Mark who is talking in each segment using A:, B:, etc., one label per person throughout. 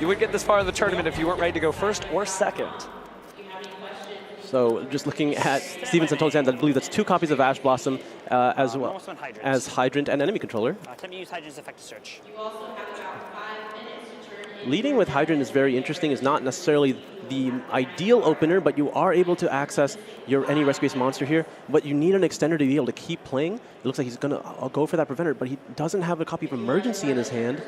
A: You wouldn't get this far in the tournament if you weren't ready to go first or second.
B: So just looking at Steven Santo's hand, I believe that's 2 copies of Ash Blossom as well as Hydrant and Enemy Controller.
C: Attempt to use Hydrant's effective search.
B: Leading with Hydrant is very interesting. It's not necessarily the ideal opener, but you are able to access your any rescue-based monster here. But you need an extender to be able to keep playing. It looks like he's going to go for that Preventer, but he doesn't have a copy of Emergency in his hand.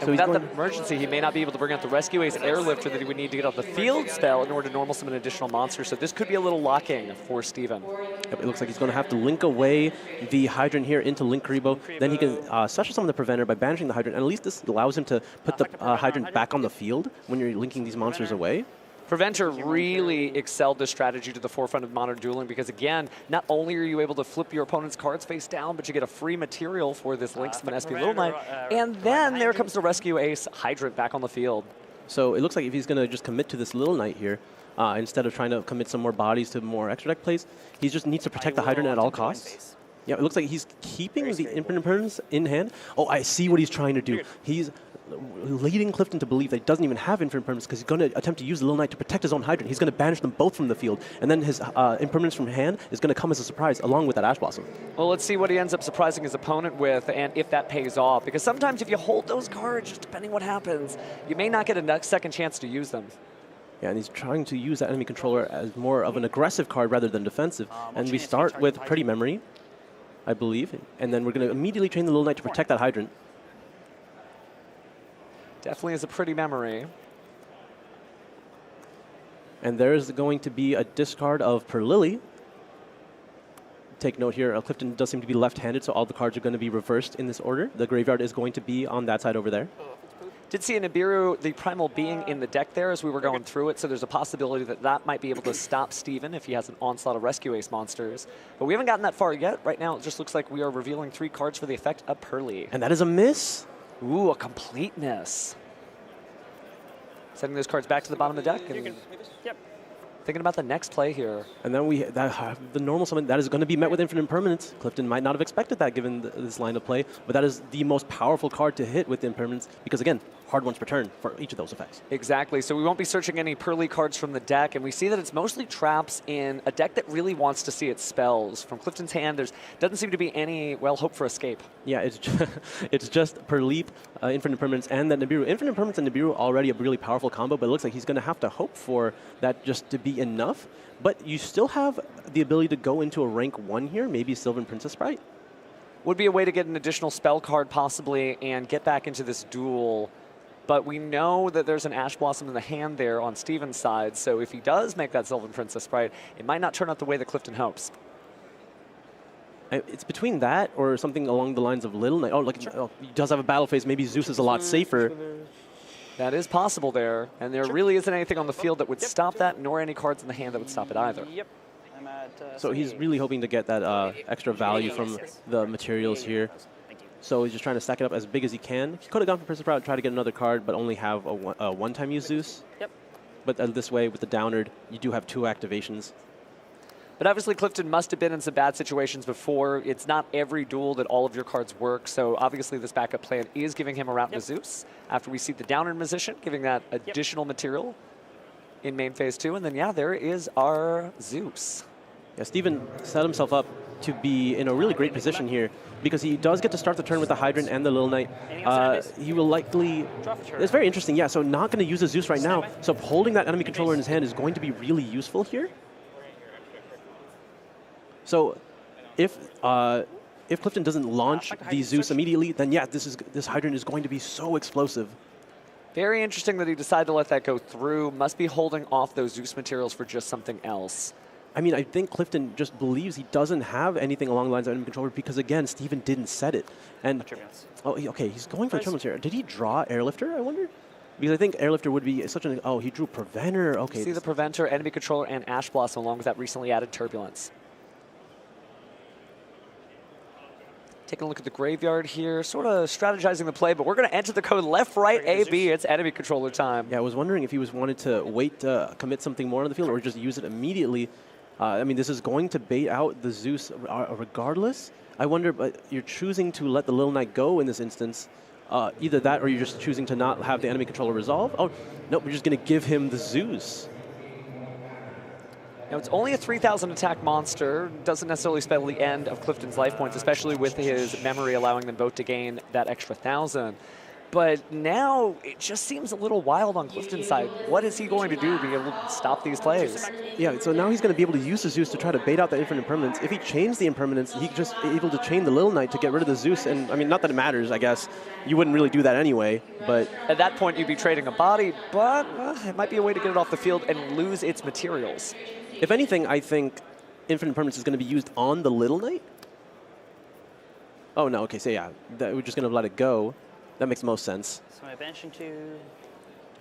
A: And without the emergency, he may not be able to bring out the Rescue Ace Airlifter that he would need to get off the field spell in order to normal summon additional monsters. So this could be a little locking for Steven.
B: Yep, it looks like he's going to have to link away the Hydrant here into Link Karibo. Then he can special summon the Preventer by banishing the Hydrant. And at least this allows him to put the Hydrant back on the field when you're linking these monsters away.
A: Preventer really excelled this strategy to the forefront of modern dueling because, again, not only are you able to flip your opponent's cards face down, but you get a free material for this Link Summon SP Little Knight. And then there comes the Rescue Ace Hydrant back on the field.
B: So it looks like if he's going to just commit to this Little Knight here, instead of trying to commit some more bodies to more extra deck plays, he just needs to protect the Hydrant at all costs. Yeah, it looks like he's keeping the Infinite Impermanence in hand. Oh, I see what he's trying to do. He's leading Clifton to believe that he doesn't even have Infinite Impermanence because he's going to attempt to use the Little Knight to protect his own Hydrant. He's going to banish them both from the field, and then his Impermanence from hand is going to come as a surprise along with that Ash Blossom.
A: Well, let's see what he ends up surprising his opponent with and if that pays off. Because sometimes if you hold those cards, just depending what happens, you may not get a second chance to use them.
B: Yeah, and he's trying to use that Enemy Controller as more of an aggressive card rather than defensive. And we start with Pretty Memory, I believe, and then we're going to immediately train the Little Knight to protect that Hydrant.
A: Definitely is a Pretty Memory.
B: And there's going to be a discard of Purrely. Take note here, Clifton does seem to be left-handed, so all the cards are going to be reversed in this order. The graveyard is going to be on that side over there.
A: Did see a Nibiru, the Primal Being, in the deck there as we were going through it, so there's a possibility that that might be able to stop Steven if he has an onslaught of Rescue Ace monsters. But we haven't gotten that far yet. Right now, it just looks like we are revealing 3 cards for the effect of Purrely.
B: And that is a miss.
A: Ooh, a Completeness. Sending those cards back to the bottom of the deck. And thinking about the next play here.
B: And then we the normal summon, that is going to be met with Infinite Impermanence. Clifton might not have expected that given this line of play, but that is the most powerful card to hit with Impermanence because, again, hard ones per turn for each of those effects.
A: Exactly. So we won't be searching any Purrely cards from the deck, and we see that it's mostly traps in a deck that really wants to see its spells. From Clifton's hand, there doesn't seem to be any, well, hope for escape.
B: Yeah, it's just Purrely, Infinite Impermanence, and then Nibiru. Infinite Impermanence and Nibiru already a really powerful combo, but it looks like he's going to have to hope for that just to be enough. But you still have the ability to go into a rank 1 here, maybe Sylvan Princess Sprite.
A: Would be a way to get an additional spell card possibly and get back into this duel. But we know that there's an Ash Blossom in the hand there on Steven's side, so if he does make that Sylvan Princess Sprite, it might not turn out the way that Clifton hopes.
B: It's between that or something along the lines of Little Knight. Oh, like he does have a battle phase. Maybe Zeus is a lot safer.
A: That is possible there, and there really isn't anything on the field that would stop that, nor any cards in the hand that would stop it either.
C: Yep. I'm at,
B: so he's really hoping to get that extra value from the materials here. So he's just trying to stack it up as big as he can. He could have gone for Princess Sprout, try to get another card, but only have a one-time use Zeus.
C: Yep.
B: But this way, with the Downard, you do have 2 activations.
A: But obviously, Clifton must have been in some bad situations before. It's not every duel that all of your cards work, so obviously this backup plan is giving him a route to Zeus. After we see the Downard Musician, giving that additional material in main phase 2, and then, yeah, there is our Zeus.
B: Yeah, Steven set himself up to be in a really great position here because he does get to start the turn with the Hydrant and the Little Knight. He will likely... It's very interesting, yeah, so not going to use a Zeus right now, so holding that Enemy Controller in his hand is going to be really useful here. So if Clifton doesn't launch the Zeus immediately, then yeah, this Hydrant is going to be so explosive.
A: Very interesting that he decided to let that go through. Must be holding off those Zeus materials for just something else.
B: I mean, I think Clifton just believes he doesn't have anything along the lines of Enemy Controller because, again, Steven didn't set it. And okay, he's going for the turbulence here. Did he draw Airlifter, I wonder? Because I think Airlifter would be such an... Oh, he drew Preventer. Okay.
A: See the Preventer, Enemy Controller, and Ash Blossom along with that recently added Turbulence. Taking a look at the graveyard here, sort of strategizing the play, but we're going to enter the code left, right, A, B. It's Enemy Controller time.
B: Yeah, I was wondering if he wanted to wait to commit something more on the field or just use it immediately. I mean, this is going to bait out the Zeus regardless. I wonder, but you're choosing to let the Little Knight go in this instance. Either that or you're just choosing to not have the enemy controller resolve. Oh, no, we're just going to give him the Zeus.
A: Now, it's only a 3,000 attack monster. Doesn't necessarily spell the end of Clifton's life points, especially with his memory allowing them both to gain that extra 1,000. But now it just seems a little wild on Clifton's side. What is he going to do to be able to stop these plays?
B: Yeah, so now he's going to be able to use the Zeus to try to bait out the infinite impermanence. If he chains the impermanence, he could just be able to chain the Little Knight to get rid of the Zeus. And I mean, not that it matters, I guess. You wouldn't really do that anyway, but...
A: At that point, you'd be trading a body, but it might be a way to get it off the field and lose its materials.
B: If anything, I think infinite impermanence is going to be used on the Little Knight. Oh, no, okay, so yeah, we're just going to let it go. That makes most sense.
C: So I'm banishing 2.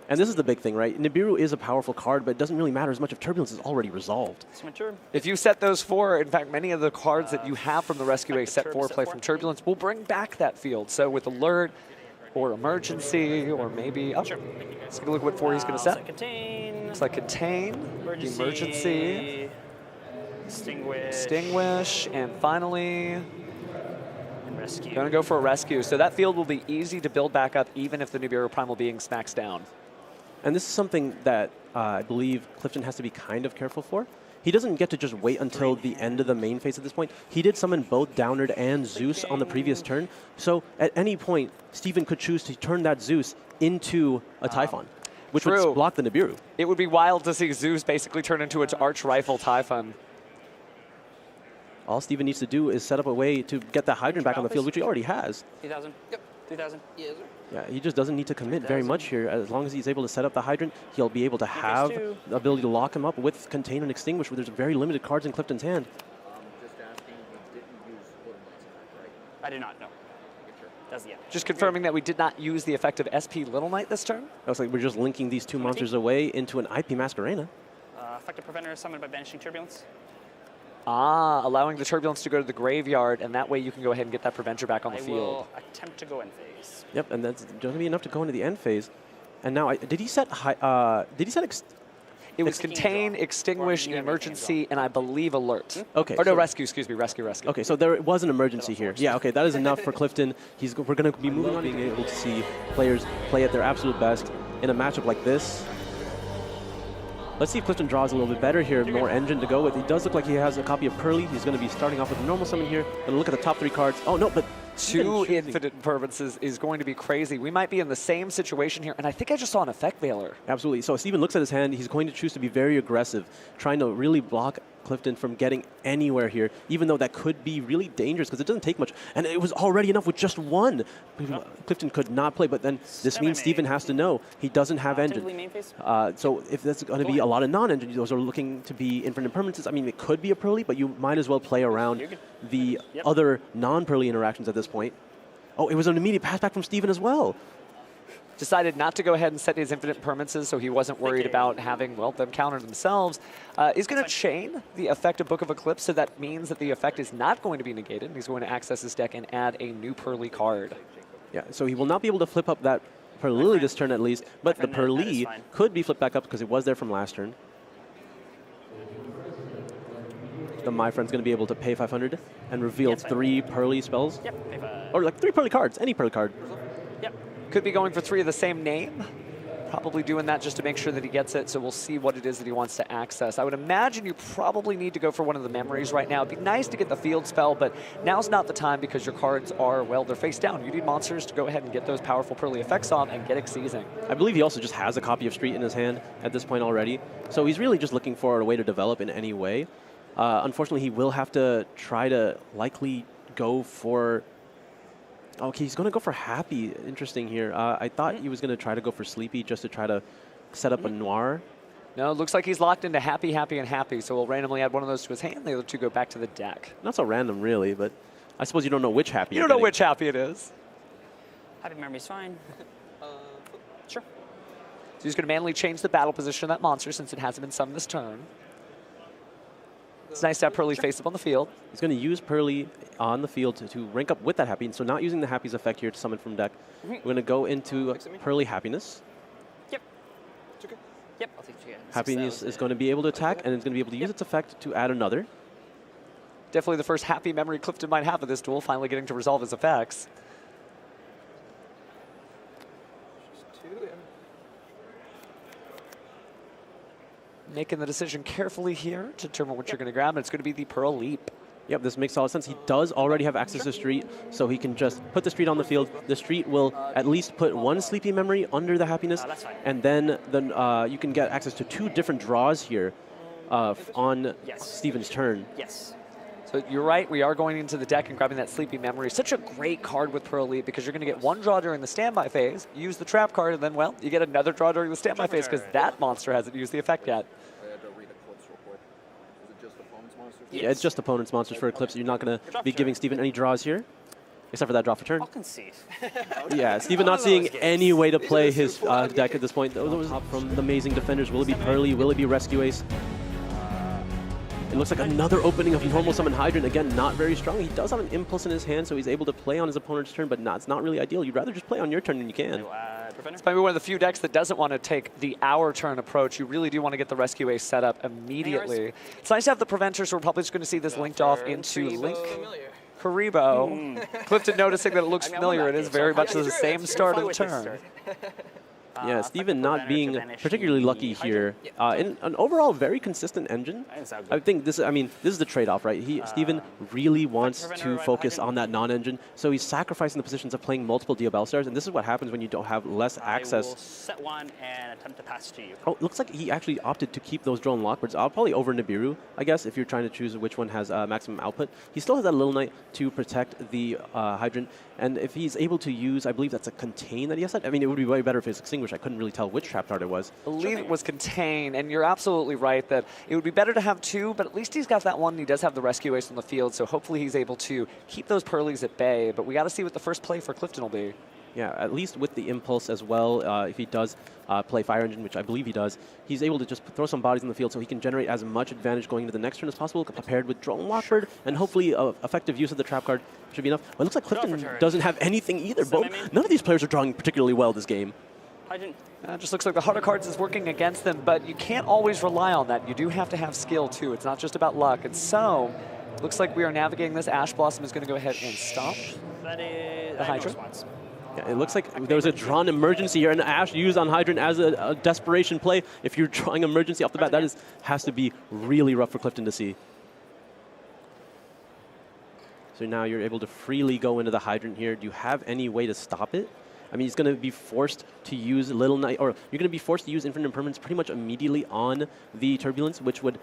B: And this is the big thing, right? Nibiru is a powerful card, but it doesn't really matter as much if Turbulence is already resolved.
C: It's my turn.
A: If you set those 4, in fact, many of the cards that you have from the Rescue A set 4 play from Turbulence will bring back that field. So with Alert or Emergency or maybe... Oh,
C: Sure.
A: let's take a look at what 4 he's going to set.
C: Contain.
A: Looks like Contain, Emergency, Extinguish, and finally...
C: Rescue.
A: Going to go for a rescue. So that field will be easy to build back up even if the Nibiru Primal Being smacks down.
B: And this is something that I believe Clifton has to be kind of careful for. He doesn't get to just wait until the end of the main phase at this point. He did summon both Downard and Zeus on the previous turn. So at any point, Steven could choose to turn that Zeus into a Typhon, which would block the Nibiru.
A: It would be wild to see Zeus basically turn into its arch rifle Typhon.
B: All Steven needs to do is set up a way to get that Hydrant back on the field, which he already has.
C: 3,000. Yep. 3,000. Yes, sir.
B: Yeah, he just doesn't need to commit very much here. As long as he's able to set up the Hydrant, he'll be able to have the ability to lock him up with Contain and Extinguish, where there's very limited cards in Clifton's hand.
D: Just asking, you didn't use Little Knights attack, right?
C: I do not know. That's the end.
A: Just confirming that we did not use the effect of SP Little Knight this turn.
B: Looks like we're just linking these two monsters away into an IP Masquerena.
C: Effective Preventer summoned by banishing Turbulence.
A: Allowing the Turbulence to go to the graveyard, and that way you can go ahead and get that Preventer back on the
C: I
A: field.
C: will attempt to go in phase.
B: Yep, and that's going to be enough to go into the end phase. And now, did he set
A: It was Contain, Extinguish, Emergency, and I believe Alert.
B: Okay.
A: Or no, Rescue, excuse me, Rescue.
B: Okay, so there was an emergency here. Yeah, okay, that is enough for Clifton. We're going to be moving on, being able to see players play at their absolute best in a matchup like this. Let's see if Clifton draws a little bit better here, more engine to go with. He does look like he has a copy of Purrely. He's going to be starting off with a normal summon here. Going to look at the top 3 cards. Oh, no, but...
A: 2 infinite impermanences is going to be crazy. We might be in the same situation here, and I think I just saw an Effect Veiler.
B: Absolutely. So Steven looks at his hand. He's going to choose to be very aggressive, trying to really block Clifton from getting anywhere here, even though that could be really dangerous because it doesn't take much. And it was already enough with just 1. Clifton could not play, but then this means Steven has to know he doesn't have engine. So if that's going to be a lot of non-engine, those are looking to be infinite impermanences. I mean, it could be a Purrely, but you might as well play around the other non-Purrely interactions at this point. Oh, it was an immediate pass back from Steven as well.
A: Decided not to go ahead and set his infinite impermanences, so he wasn't worried about having, well, them counter themselves. He's going to chain the effect of Book of Eclipse, so that means that the effect is not going to be negated. He's going to access his deck and add a new Purrely card.
B: Yeah, so he will not be able to flip up that Purrely this turn at least, but the Purrely could be flipped back up because it was there from last turn. The My Friend's going to be able to pay 500 and reveal 3 Purrely spells.
C: Yep.
B: Or like 3 Purrely cards, any Purrely card.
C: Yep.
A: Could be going for 3 of the same name. Probably doing that just to make sure that he gets it, so we'll see what it is that he wants to access. I would imagine you probably need to go for one of the memories right now. It'd be nice to get the field spell, but now's not the time because your cards are, well, they're face down. You need monsters to go ahead and get those powerful Purrely effects on and get it seizing.
B: I believe he also just has a copy of Street in his hand at this point already, so he's really just looking for a way to develop in any way. Unfortunately, he will have to try to likely go for... Okay, he's going to go for Happy. Interesting here. I thought he was going to try to go for Sleepy just to try to set up a Noir.
A: No, it looks like he's locked into Happy, Happy, and Happy, so we'll randomly add one of those to his hand. The other 2 go back to the deck.
B: Not so random, really, but I suppose you don't know which Happy
A: You don't know which Happy it is.
C: Happy Memory's fine. Sure.
A: So he's going to manually change the battle position of that monster since it hasn't been summoned this turn. It's nice to have Purrely face up on the field.
B: He's going to use Purrely on the field to rank up with that Happy, and so not using the Happy's effect here to summon from deck. We're going to go into Purrely Happiness.
C: Yep. It's okay. Yep, I'll take you.
B: Happiness is going to be able to attack, and it's going to be able to use its effect to add another.
A: Definitely the first happy memory Clifton might have of this duel, finally getting to resolve his effects. making the decision carefully here to determine what you're going to grab, and it's going to be the Pearl Leap.
B: Yep, this makes solid sense. He does already have access to Street, so he can just put the Street on the field. The Street will at least put one Sleepy Memory under the Happiness, and then you can get access to 2 different draws here on Steven's turn.
C: Yes.
A: So you're right, we are going into the deck and grabbing that Sleepy Memory. Such a great card with Pearl Leap because you're going to get 1 draw during the standby phase, use the trap card, and then, well, you get another draw during the standby phase because that monster hasn't used the effect yet.
D: I had to read Eclipse real quick. Is it just opponent's monsters?
B: Yeah, it's just opponent's monsters for Eclipse. You're not going to be giving Steven any draws here, except for that draw for turn.
C: I'll concede.
B: Yeah, Steven not seeing any way to play his deck at this point. Those from the amazing defenders. Will it be Purrely? Will it be Rescue Ace? It looks like another opening of normal summon Hydrant. Again, not very strong. He does have an Impulse in his hand, so he's able to play on his opponent's turn, but it's not really ideal. You'd rather just play on your turn when you can.
A: It's maybe one of the few decks that doesn't want to take the hour turn approach. You really do want to get the Rescue Ace set up immediately. It's nice to have the Preventer, so we're probably just going to see this linked off into Link Karibo. Clifton noticing that it looks familiar. It is very much the same start of the turn.
B: Yeah, Steven not being particularly lucky here. In an overall very consistent engine. I think this is the trade-off, right? Steven really wants to focus on that non-engine, so he's sacrificing the positions of playing multiple Diabellstars, and this is what happens when you don't have less access.
C: I will set 1 and attempt to pass to you.
B: Oh, it looks like he actually opted to keep those drone lockbirds. Probably over Nibiru, I guess, if you're trying to choose which one has maximum output. He still has that Little Knight to protect the Hydrant, and if he's able to use, I believe that's a Contain that he has set. I mean, it would be way better if it's Extinguish. I couldn't really tell which trap card it was.
A: I believe it was Contain, and you're absolutely right that it would be better to have 2, but at least he's got that one, and he does have the Rescue Ace on the field, so hopefully he's able to keep those Purrelys at bay, but we got to see what the first play for Clifton will be.
B: Yeah, at least with the Impulse as well, if he does play Fire Engine, which I believe he does, he's able to just throw some bodies in the field so he can generate as much advantage going into the next turn as possible, paired with Drone Lockbird, and hopefully effective use of the trap card should be enough. But it looks like Clifton doesn't have anything either. None of these players are drawing particularly well this game.
A: It just looks like the harder cards is working against them, but you can't always rely on that. You do have to have skill, too. It's not just about luck. And so, looks like we are navigating this. Ash Blossom is going to go ahead and stop the Hydra.
B: Yeah, it looks like there was a drawn emergency here, and Ash used on Hydrant as a desperation play. If you're drawing emergency off the bat, that has to be really rough for Clifton to see. So now you're able to freely go into the Hydrant here. Do you have any way to stop it? I mean, he's going to be forced to use Little Knight, or you're going to be forced to use Infinite Impermanence pretty much immediately on the Turbulence, which would,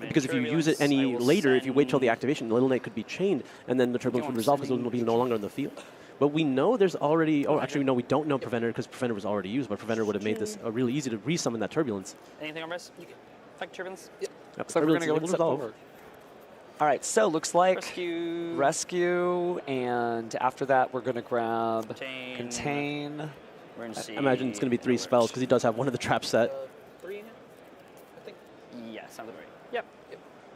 B: because if you use it any later, if you wait till the activation, Little Knight could be chained, and then the Turbulence would resolve because it will be no longer on the field. But we know there's already, actually, no, we don't know Preventer because Preventer was already used, but Preventer would have made this really easy to resummon that Turbulence.
C: Anything on rest? Fight Turbulence?
A: Yep. Looks like we're going to go with resolve. All right, so looks like rescue, and after that we're going to grab Contain.
B: I imagine it's going to be 3 spells because he does have one of the traps set.
C: 3 in it, I think. Yeah, sounds right. Yep.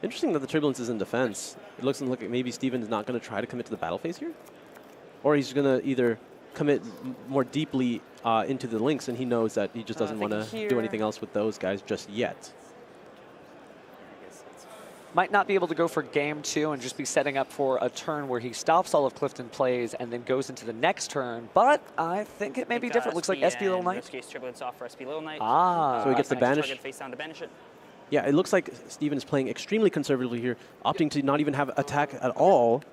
B: Interesting that the Turbulence is in defense. It looks like maybe Steven's not going to try to commit to the battle phase here, or he's going to either commit more deeply into the links, and he knows that he just doesn't want to do anything else with those guys just yet.
A: Might not be able to go for game 2 and just be setting up for a turn where he stops all of Clifton plays and then goes into the next turn, but I think it may be different. Looks like SP Little Knight.
B: So he gets the banish. Yeah, it looks like Steven is playing extremely conservatively here, opting to not even have attack at all.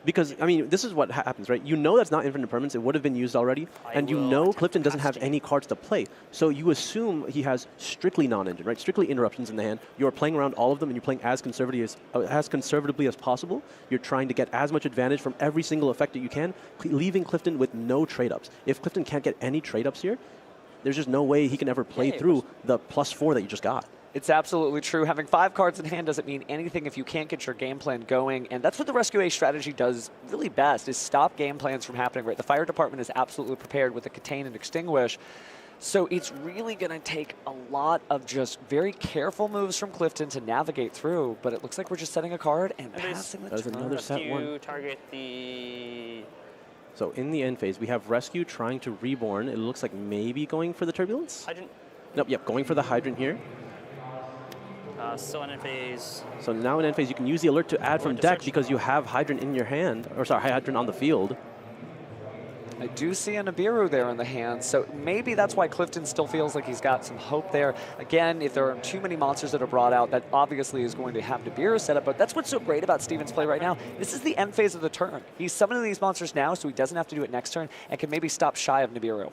B: Because, I mean, this is what happens, right? You know that's not Infinite Impermanence. It would have been used already. And you know Clifton doesn't have any cards to play. So you assume he has strictly non-engine, right? Strictly interruptions in the hand. You're playing around all of them, and you're playing as conservatively as possible. You're trying to get as much advantage from every single effect that you can, leaving Clifton with no trade-ups. If Clifton can't get any trade-ups here, there's just no way he can ever play through the +4 that you just got.
A: It's absolutely true. Having 5 cards in hand doesn't mean anything if you can't get your game plan going, and that's what the Rescue Ace strategy does really best, is stop game plans from happening, right? The fire department is absolutely prepared with the Contain and Extinguish, so it's really going to take a lot of just very careful moves from Clifton to navigate through, but it looks like we're just setting a card and passing the turn.
B: Another set 1.
C: Target the...
B: So in the end phase, we have Rescue trying to Reborn. It looks like maybe going for the Turbulence?
C: Hydrant?
B: Nope, yep, going for the Hydrant here.
C: Still in end phase.
B: So now in end phase, you can use the alert to add from deck because you have Hydrant in your hand, or sorry, Hydrant on the field.
A: I do see a Nibiru there in the hand, so maybe that's why Clifton still feels like he's got some hope there. Again, if there are too many monsters that are brought out, that obviously is going to have Nibiru set up, but that's what's so great about Steven's play right now. This is the end phase of the turn. He's summoning these monsters now, so he doesn't have to do it next turn, and can maybe stop shy of Nibiru.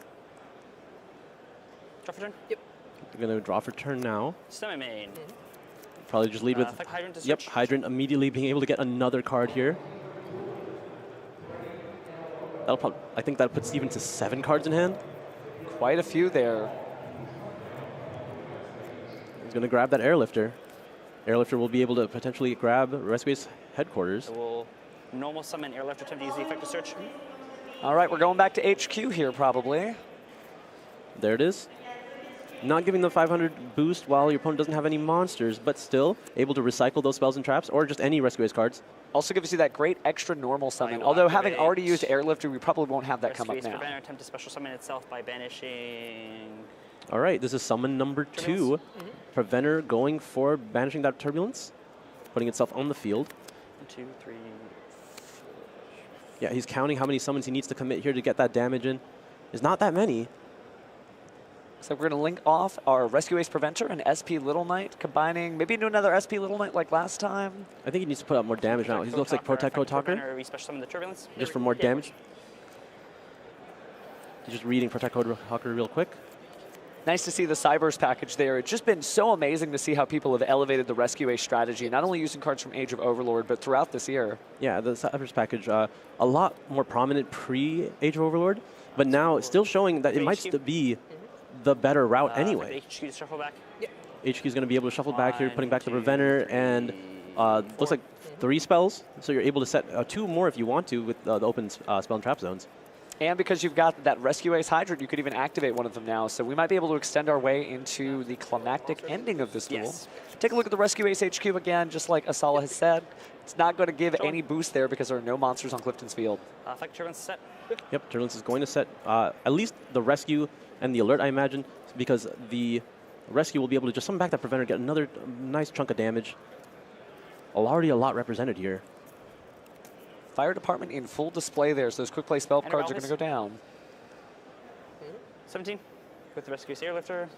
C: Draw for turn?
B: Yep. We're going to draw for turn now.
C: Semi-main.
B: Probably just lead with...
C: Effect Hydrant to
B: Yep,
C: switch.
B: Hydrant immediately being able to get another card here. I think that puts Steven to 7 cards in hand.
A: Quite a few there.
B: He's going to grab that Airlifter. Airlifter will be able to potentially grab Rescue's headquarters.
C: So we'll normal summon Airlift, attempt to use the effect to search.
A: All right, we're going back to HQ here, probably.
B: There it is. Not giving the 500 boost while your opponent doesn't have any monsters, but still able to recycle those spells and traps, or just any Rescue's cards.
A: Also gives you that great extra normal summon.
C: will
A: Although having
C: activate
A: already used Airlifter, we probably won't have that come up
C: Rescue's
A: now.
C: Preventer, attempt to special summon itself by banishing...
B: All right, this is summon number 2. Preventer going for banishing that Turbulence, putting itself on the field.
C: 1, 2, 3, 4.
B: Yeah, he's counting how many summons he needs to commit here to get that damage in. There's not that many.
A: So we're going to link off our Rescue Ace Preventer and SP Little Knight, combining maybe into another SP Little Knight like last time.
B: I think he needs to put up more damage now. He looks like Protect Code Talker,
C: We special summon the Turbulence.
B: just for more damage. He's just reading Protect Code Talker real quick.
A: Nice to see the Cybers package there. It's just been so amazing to see how people have elevated the Rescue Ace strategy, not only using cards from Age of Overlord, but throughout this year.
B: Yeah, the Cybers package, a lot more prominent pre-Age of Overlord, but now it's still showing that it might still be the better route anyway.
C: HQ to shuffle back.
B: HQ is going to be able to shuffle back here, putting back the Preventer, and looks like 3 spells, so you're able to set 2 more if you want to with the open spell and trap zones.
A: And because you've got that Rescue Ace Hydrant, you could even activate one of them now. So we might be able to extend our way into the climactic ending of this duel.
C: Yes.
A: Take a look at the Rescue Ace HQ again, just like Asala has said. It's not going to give any boost there because there are no monsters on Clifton's field.
C: Effect Turbulence set.
B: Yep, Turbulence is going to set at least the Rescue and the Alert, I imagine, because the Rescue will be able to just summon back that Preventer, get another nice chunk of damage. Already a lot represented here.
A: Fire Department in full display there, so those quick play spell cards are going to go down.
C: 17 with the Rescue Airlifter.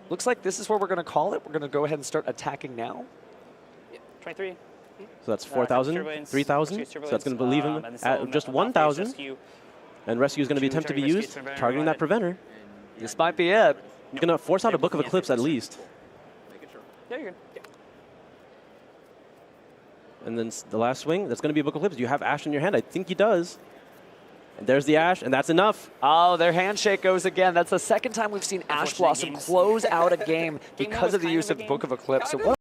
A: Looks like this is where we're going to call it. We're going to go ahead and start attacking now.
C: 23.
B: So that's 4,000, 3,000. So that's going to leave him at just 1,000. And Rescue is going to be attempted to be used, targeting that Preventer.
A: This might be it.
B: Going to force out a Book of Eclipse at least.
C: Yeah, you're good.
B: And then the last swing, that's going to be a Book of Eclipse. Do you have Ash in your hand? I think he does. And there's the Ash, and that's enough.
A: Oh, their handshake goes again. That's the second time we've seen Ash Blossom close out a game because of the use of Book of Eclipse. So